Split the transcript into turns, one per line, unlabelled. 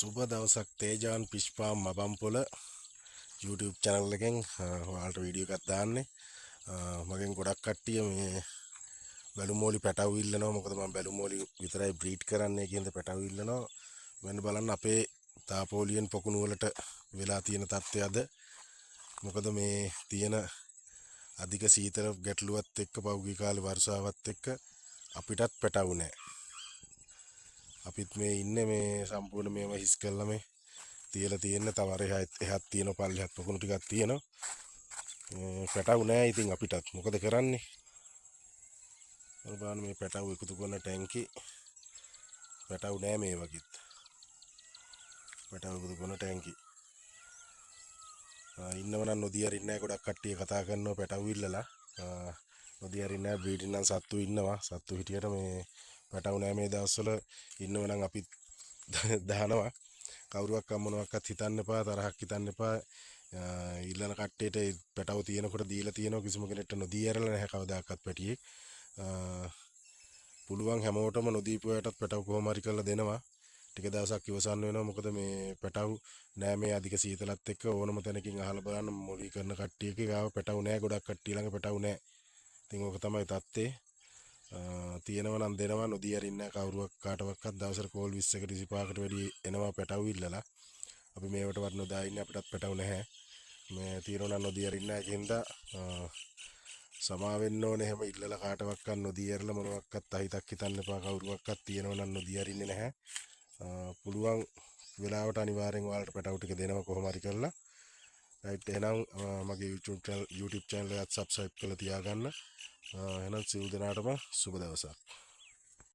සුබ දවසක් තේජාන් පිෂ්පාම් මබම්පොල YouTube channel එකෙන් ඔයාලට වීඩියෝ එකක් දාන්නේ. මගෙන් ගොඩක් කට්ටිය මේ බැලුමෝලි පැටවු ඉල්ලනවා. මොකද මම බැලුමෝලි විතරයි බ්‍රීඩ් කරන්නේ කියන පැටවු ඉල්ලනවා. මෙන්න බලන්න අපේ තාපෝලියන් පොකුණු වලට වෙලා තියෙන තත්ත්වයද. මොකද මේ තියෙන අධික සීතල ගැටලුවත් එක්ක පෞද්ගලික කාලේ වර්ෂාවත් එක්ක අපිටත් පැටවු නැහැ. අපිත් මේ ඉන්නේ මේ සම්පූර්ණ මේව හිස් කළා මේ තියලා තියෙන තව අර එහාත් තියෙන පල්ලෙහාත් පොකුණු ටිකක් තියෙනවා. පැටවු නෑ. ඉතින් අපිටත් මොකද කරන්නේ? බලන්න මේ පැටවු එකතු කරන ටැංකි පැටවු නෑ මේ වගේත්. පැටවු එකතු කරන ටැංකි. ඉන්නවනම් නොදී අරින්න නෑ. ගොඩක් කට්ටිය කතා කරනවා පැටවු ඉල්ලලා. නොදී අරින්න නෑ. බ්‍රීඩින් නම් සත්තු ඉන්නවා. සත්තු හිටියට මේ පැටවු නෑ මේ දවස්වල. ඉන්නවනම් අපි දානවා. කවුරුවක් මොනවක්වත් හිතන්න එපා, තරහක් හිතන්න එපා. ඊළඟ කට්ටියට පැටව තියෙනකොට දීලා තියෙනවා. කිසිම කෙනෙක්ට නොදී ඇරලා නැහැ කවදාකවත් පැටියෙක්. පුළුවන් හැමෝටම නොදීපු අයටත් පැටව කොහොම හරි කරලා දෙනවා. ටික දවසක් ඉවසන්න වෙනවා. මොකද මේ පැටව නෑ මේ අධික සීතලත් එක්ක ඕනම තැනකින් අහලා බලන්න මොලි කරන කට්ටියගේ ගාව පැටව නෑ. ගොඩක් කට්ටිය ළඟ පැටව නෑ. ඉතින් ඕක තමයි තත්ත්වේ. තියෙනවා නම් දෙනවා. නොදී අරින්න නෑ කවුරුවක් කාටවත්. දවසට කෝල් 20කට 25කට වැඩි එනවා පැටව ඉල්ලලා. අපි මේවට නොදා ඉන්නේ. අපිටත් පැටව නැහැ. මේ තියෙනවා නම් නොදී අරින්න නෑ කියනද සමා වෙන්න ඕනේ. එහෙම ඉල්ලලා කාටවත් නොදී ඇරලා මොනවත්වත් අහිතක් හිතන්න එපා. කවුරුවක්වත් තියෙනවා නම් නොදී අරින්නේ නැහැ. පුළුවන් වෙලාවට අනිවාර්යෙන් ඔයාලට පැටවු ටික දෙනවා කොහොම හරි කරලා. රයිට් එහෙනම් මගේ YouTube channel එකත් subscribe කරලා තියාගන්න. එහෙනම් සියලු දෙනාටම සුබ දවසක්.